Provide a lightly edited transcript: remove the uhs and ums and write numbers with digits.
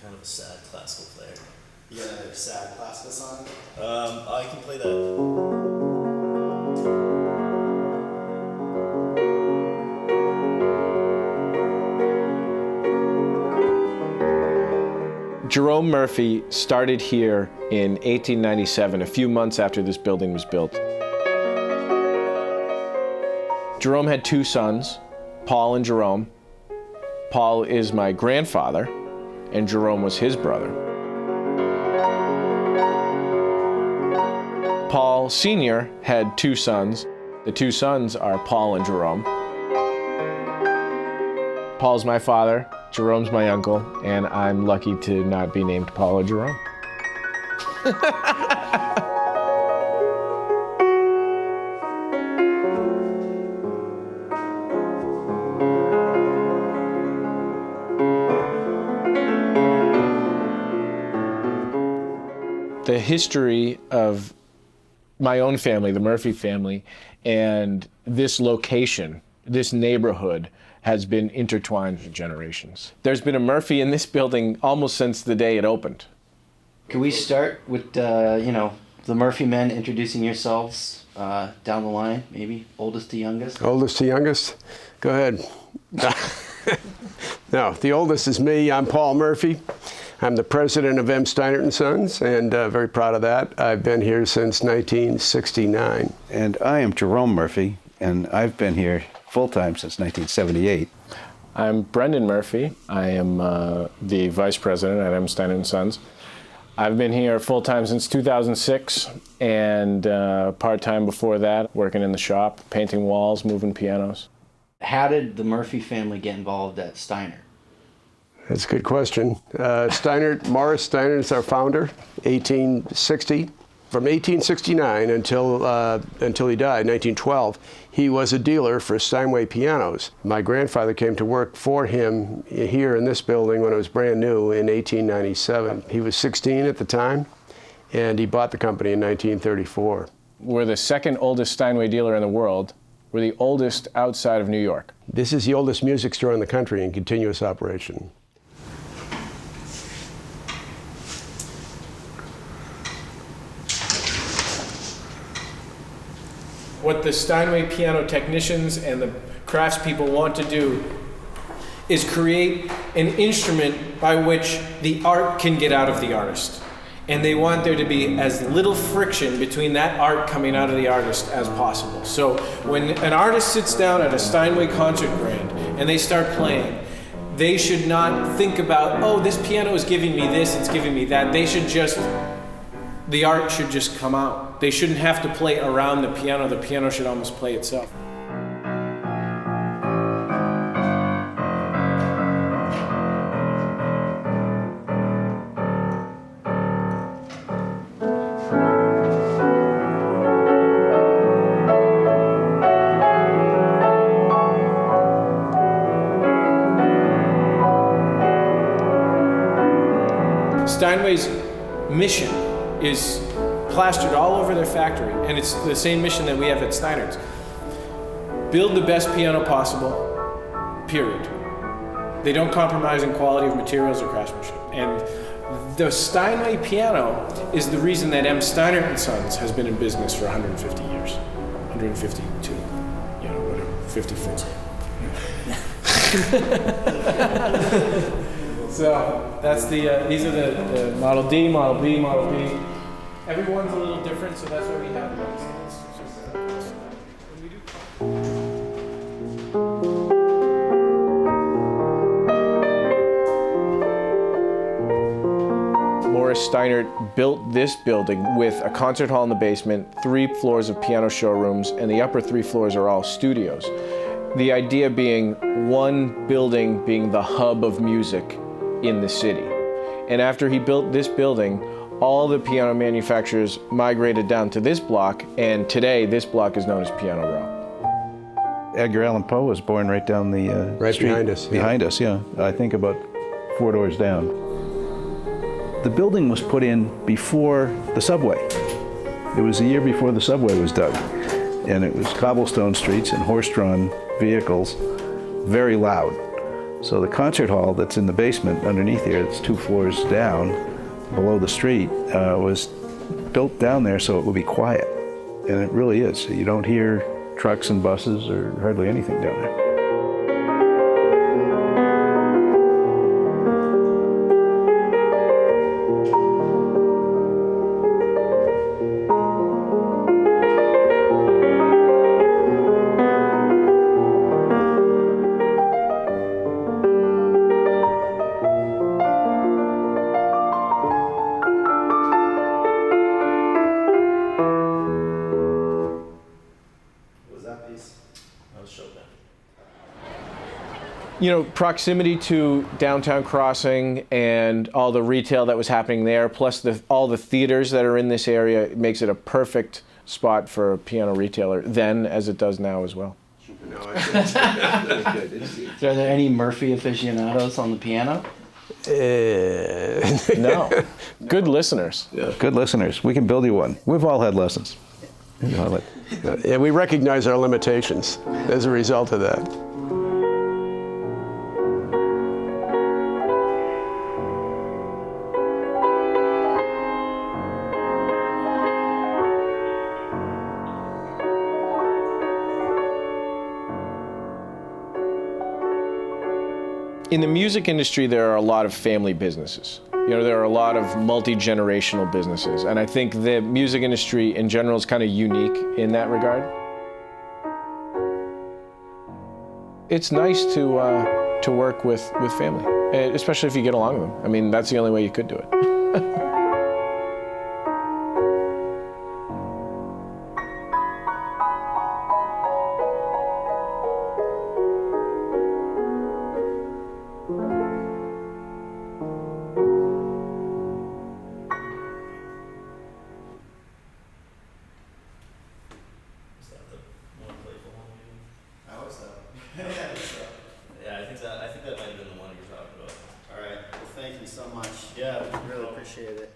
kind of a sad classical player. You got another sad classical song? I can play that. Jerome Murphy started here in 1897, a few months after this building was built. Jerome had two sons, Paul and Jerome. Paul is my grandfather, and Jerome was his brother. Paul Sr. had two sons. The two sons are Paul and Jerome. Paul's my father, Jerome's my uncle, and I'm lucky to not be named Paul or Jerome. The history of my own family, the Murphy family, and this location, this neighborhood, has been intertwined for generations. There's been a Murphy in this building almost since the day it opened. Could we start with, the Murphy men introducing yourselves down the line, maybe oldest to youngest? Oldest to youngest? Go ahead. No, the oldest is me. I'm Paul Murphy. I'm the president of Steinert Sons, and very proud of that. I've been here since 1969. And I am Jerome Murphy, and I've been here full-time since 1978. I'm Brendan Murphy. I am the vice president at Steinert Sons. I've been here full-time since 2006, and part-time before that, working in the shop, painting walls, moving pianos. How did the Murphy family get involved at Steinert? That's a good question. Morris Steinert is our founder, 1860. From 1869 until he died, 1912, he was a dealer for Steinway pianos. My grandfather came to work for him here in this building when it was brand new in 1897. He was 16 at the time, and he bought the company in 1934. We're the second oldest Steinway dealer in the world. We're the oldest outside of New York. This is the oldest music store in the country in continuous operation. What the Steinway piano technicians and the craftspeople want to do is create an instrument by which the art can get out of the artist. And they want there to be as little friction between that art coming out of the artist as possible. So when an artist sits down at a Steinway concert grand and they start playing, they should not think about, oh, this piano is giving me this, it's giving me that. The art should just come out. They shouldn't have to play around the piano should almost play itself. Steinway's mission is plastered all over their factory, and it's the same mission that we have at Steinert's. Build the best piano possible, period. They don't compromise in quality of materials or craftsmanship. And the Steinway piano is the reason that Steinert Sons has been in business for 150 years. 152, whatever, 54. So that's these are the Model D, Model B, Model B. Everyone's a little different, so that's why we have those. Morris Steinert built this building with a concert hall in the basement, 3 floors of piano showrooms, and the upper 3 floors are all studios. The idea being one building being the hub of music in the city. And after he built this building, all the piano manufacturers migrated down to this block, and today this block is known as Piano Row. Edgar Allan Poe was born right down the street behind us. Behind us, yeah. I think about 4 doors down. The building was put in before the subway. It was a year before the subway was dug. And it was cobblestone streets and horse-drawn vehicles, very loud. So the concert hall that's in the basement underneath here, it's 2 floors down below the street, was built down there so it would be quiet. And it really is. You don't hear trucks and buses or hardly anything down there. You know, proximity to downtown Crossing and all the retail that was happening there, plus all the theaters that are in this area, makes it a perfect spot for a piano retailer then, as it does now as well. So are there any Murphy aficionados on the piano? No. Good listeners. Yeah. Good listeners. We can build you one. We've all had lessons. And we recognize our limitations as a result of that. In the music industry, there are a lot of family businesses. You know, there are a lot of multi-generational businesses, and I think the music industry in general is kind of unique in that regard. It's nice to work with family, especially if you get along with them. I mean, that's the only way you could do it. I think that might have been the one you were talking about. All right. Well, thank you so much. Yeah, really appreciate it.